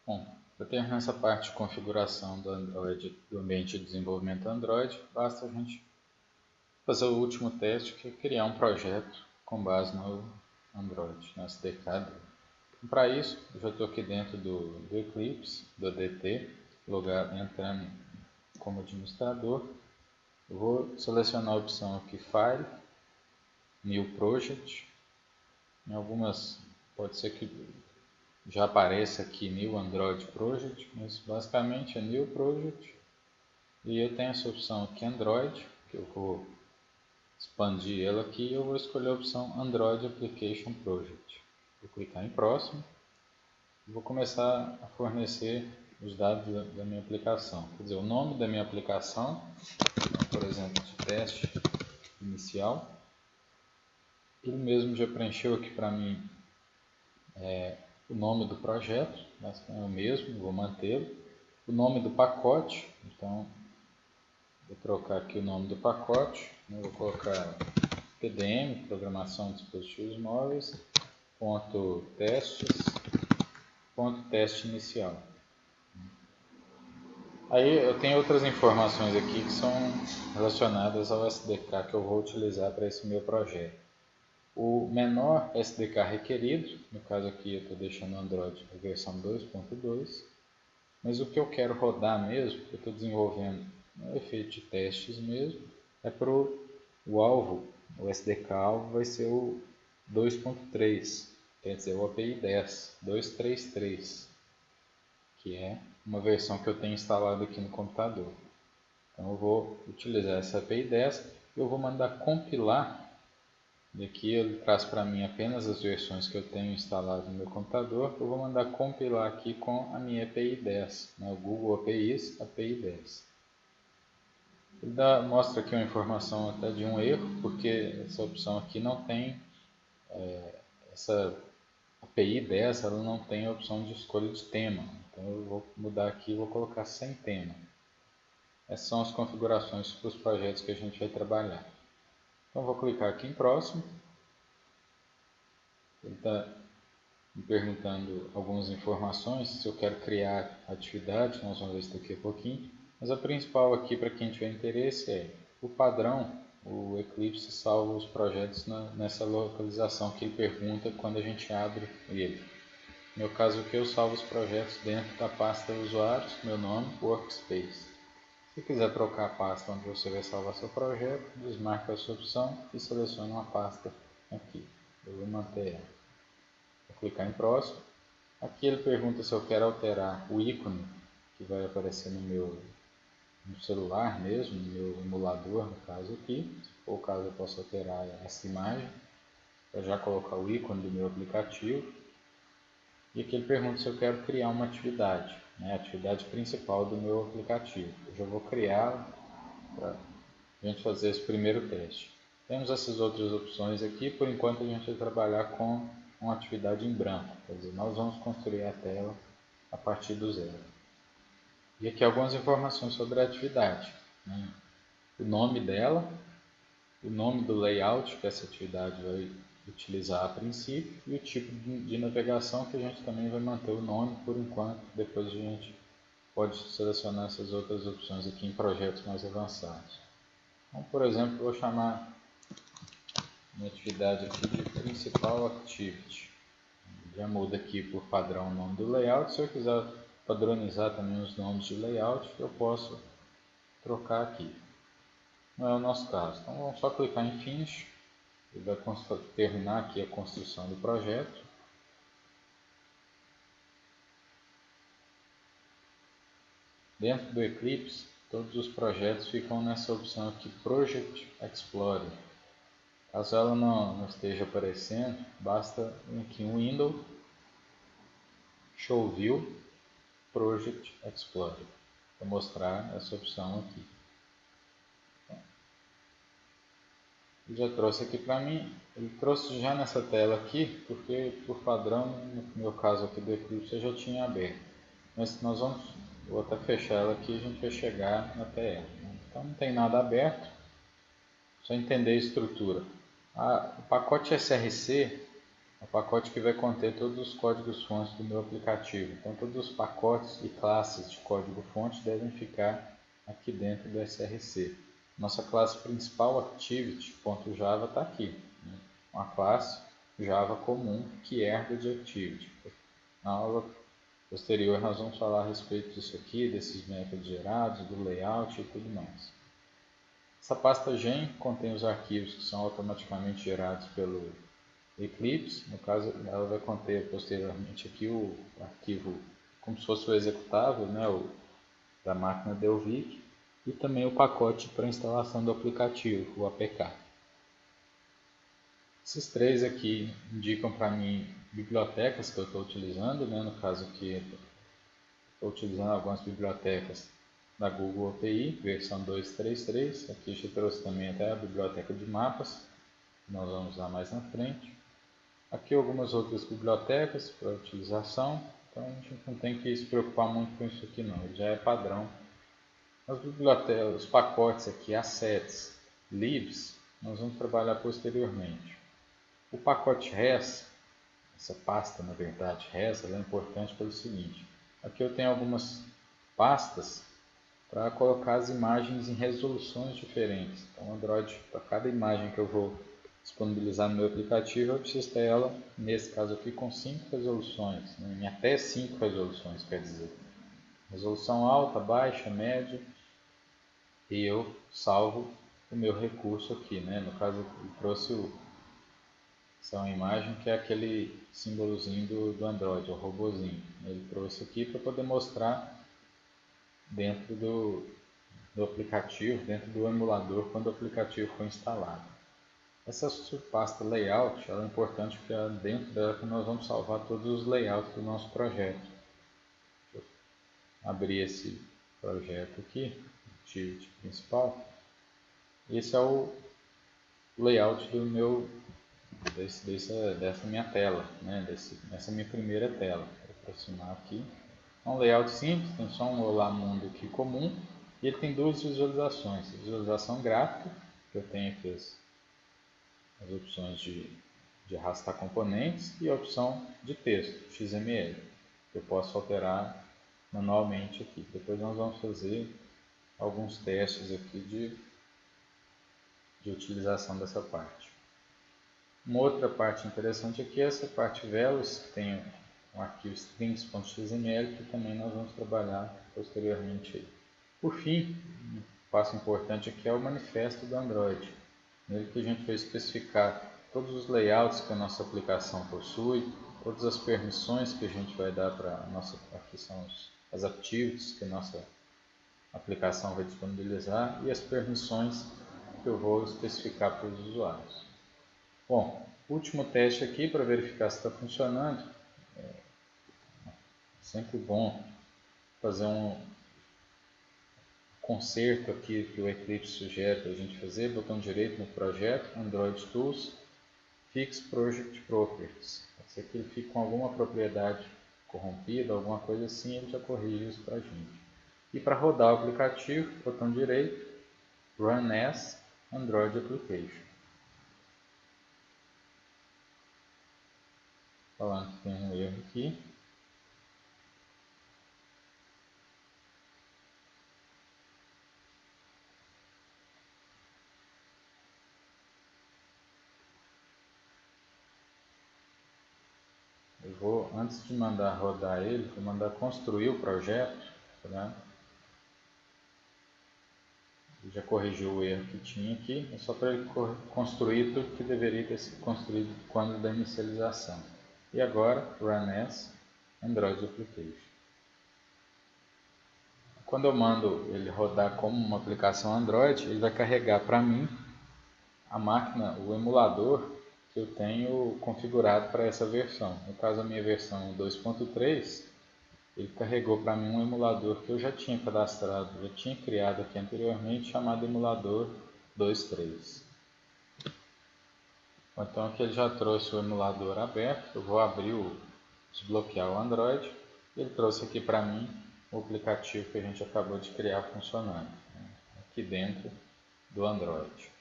Bom, para terminar essa parte de configuração do Android, do ambiente de desenvolvimento Android, basta a gente fazer o último teste, que é criar um projeto com base no Android, no SDK dele. Então, para isso, eu já estou aqui dentro do Eclipse, do ADT, entrando como administrador. Eu vou selecionar a opção aqui File, New Project. Em algumas pode ser que já apareça aqui New Android Project, mas basicamente é New Project. E eu tenho essa opção aqui Android, que eu vou expandir ela aqui e eu vou escolher a opção Android Application Project. Vou clicar em próximo e vou começar a fornecer os dados da minha aplicação. Quer dizer, o nome da minha aplicação, por exemplo, de teste inicial. Ele mesmo já preencheu aqui para mim o nome do projeto, é o mesmo, vou mantê-lo. O nome do pacote, então vou trocar aqui o nome do pacote, vou colocar PDM, Programação de Dispositivos Móveis, ponto testes, ponto teste inicial. Aí eu tenho outras informações aqui que são relacionadas ao SDK que eu vou utilizar para esse meu projeto. O menor SDK requerido, no caso aqui eu estou deixando o Android a versão 2.2, mas o que eu quero rodar mesmo, que eu estou desenvolvendo no efeito de testes mesmo, é para o alvo, o SDK alvo vai ser o 2.3, quer dizer, o API 10, 233, que é uma versão que eu tenho instalado aqui no computador. Então eu vou utilizar essa API 10 e eu vou mandar compilar. E aqui ele traz para mim apenas as versões que eu tenho instalado no meu computador. Eu vou mandar compilar aqui com a minha API 10, o Google APIs API 10. Ele mostra aqui uma informação até de um erro, porque essa opção aqui não tem, essa API 10 ela não tem a opção de escolha de tema. Então eu vou mudar aqui e vou colocar sem tema. Essas são as configurações para os projetos que a gente vai trabalhar. Então vou clicar aqui em próximo. Ele está me perguntando algumas informações, se eu quero criar atividade, nós vamos ver isso daqui a pouquinho. Mas a principal aqui para quem tiver interesse é o padrão, o Eclipse salva os projetos nessa localização que ele pergunta quando a gente abre ele. No meu caso aqui eu salvo os projetos dentro da pasta usuários, meu nome, Workspace. Se quiser trocar a pasta onde você vai salvar seu projeto, desmarca essa opção e seleciona uma pasta aqui. Eu vou manter ela. Vou clicar em próximo. Aqui ele pergunta se eu quero alterar o ícone que vai aparecer no celular mesmo, no meu emulador, no caso aqui. Se for o caso, eu posso alterar essa imagem para já colocar o ícone do meu aplicativo. E aqui ele pergunta se eu quero criar uma atividade, a atividade principal do meu aplicativo. Eu já vou criá-la para a gente fazer esse primeiro teste. Temos essas outras opções aqui, por enquanto a gente vai trabalhar com uma atividade em branco, quer dizer, nós vamos construir a tela a partir do zero. E aqui algumas informações sobre a atividade, o nome dela, o nome do layout que essa atividade vai utilizar a princípio e o tipo de navegação que a gente também vai manter o nome por enquanto, depois a gente pode selecionar essas outras opções aqui em projetos mais avançados. Então, por exemplo, vou chamar minha atividade aqui de Principal Activity. Já muda aqui por padrão o nome do layout. Se eu quiser padronizar também os nomes de layout, eu posso trocar aqui. Não é o nosso caso. Então vamos só clicar em Finish. Ele vai terminar aqui a construção do projeto. Dentro do Eclipse, todos os projetos ficam nessa opção aqui, Project Explorer. Caso ela não esteja aparecendo, basta aqui em Windows, Show View, Project Explorer, para mostrar essa opção aqui. Ele já trouxe aqui para mim, ele trouxe já nessa tela aqui, porque por padrão, no meu caso aqui do Eclipse, eu já tinha aberto. Mas nós vou até fechar ela aqui e a gente vai chegar até ela. Então não tem nada aberto, só entender a estrutura. O pacote SRC É o pacote que vai conter todos os códigos-fontes do meu aplicativo. Então, todos os pacotes e classes de código-fonte devem ficar aqui dentro do SRC. Nossa classe principal, Activity.java, está aqui, né? Uma classe Java comum que herda de Activity. Na aula posterior, nós vamos falar a respeito disso aqui, desses métodos gerados, do layout e tudo mais. Essa pasta gen contém os arquivos que são automaticamente gerados pelo Eclipse. No caso, ela vai conter posteriormente aqui o arquivo como se fosse o executável, né, da máquina Delvic, e também o pacote para instalação do aplicativo, o APK. Esses três aqui indicam para mim bibliotecas que eu estou utilizando, né? No caso aqui, estou utilizando algumas bibliotecas da Google API, versão 2.3.3. Aqui eu trouxe também até a biblioteca de mapas, que nós vamos usar mais na frente. Aqui algumas outras bibliotecas para utilização, então a gente não tem que se preocupar muito com isso aqui não, já é padrão. As bibliotecas, os pacotes aqui, assets, libs, nós vamos trabalhar posteriormente. O pacote res, essa pasta na verdade res, ela é importante pelo seguinte, aqui eu tenho algumas pastas para colocar as imagens em resoluções diferentes. Então o Android, para cada imagem que eu vou disponibilizar no meu aplicativo, eu preciso ter ela, nesse caso aqui, com 5 resoluções, né? Em até 5 resoluções, quer dizer. Resolução alta, baixa, média, e eu salvo o meu recurso aqui, né? No caso, eu trouxe essa é uma imagem que é aquele símbolozinho do Android, o robozinho. Ele trouxe aqui para poder mostrar dentro do aplicativo, dentro do emulador, quando o aplicativo for instalado. Essa subpasta layout ela é importante porque é dentro dela que nós vamos salvar todos os layouts do nosso projeto. Deixa eu abrir esse projeto aqui, Activity principal. Esse é o layout do meu, dessa minha tela, né? Dessa minha primeira tela. Vou aproximar aqui. É um layout simples, tem só um Olá Mundo aqui comum. E ele tem duas visualizações. A visualização gráfica, que eu tenho aqui as opções de arrastar componentes, e a opção de texto, XML, que eu posso alterar manualmente aqui. Depois nós vamos fazer alguns testes aqui de utilização dessa parte. Uma outra parte interessante aqui é essa parte velos, que tem um arquivo strings.xml, que também nós vamos trabalhar posteriormente aí. Por fim, um passo importante aqui é o manifesto do Android. Nele que a gente vai especificar todos os layouts que a nossa aplicação possui, todas as permissões que a gente vai dar para a nossa, aqui são as activities que a nossa aplicação vai disponibilizar e as permissões que eu vou especificar para os usuários. Bom, último teste aqui para verificar se está funcionando. É sempre bom fazer um conserto aqui que o Eclipse sugere para a gente fazer. Botão direito no projeto, Android Tools, Fix Project Properties. Se aqui ele fica com alguma propriedade corrompida, alguma coisa assim, ele já corrige isso para a gente. E para rodar o aplicativo, botão direito, Run as Android Application. Falando que tem um erro aqui. Eu vou, antes de mandar rodar ele, vou mandar construir o projeto, né? Ele já corrigiu o erro que tinha aqui, é só para ele construir tudo que deveria ter sido construído quando da inicialização. E agora, Run as Android Application. Quando eu mando ele rodar como uma aplicação Android, ele vai carregar para mim a máquina, o emulador que eu tenho configurado para essa versão. No caso, a minha versão 2.3, ele carregou para mim um emulador que eu já tinha cadastrado, já tinha criado aqui anteriormente, chamado emulador 2.3. Então aqui ele já trouxe o emulador aberto, eu vou abrir desbloquear o Android. Ele trouxe aqui para mim o aplicativo que a gente acabou de criar funcionando, né, aqui dentro do Android.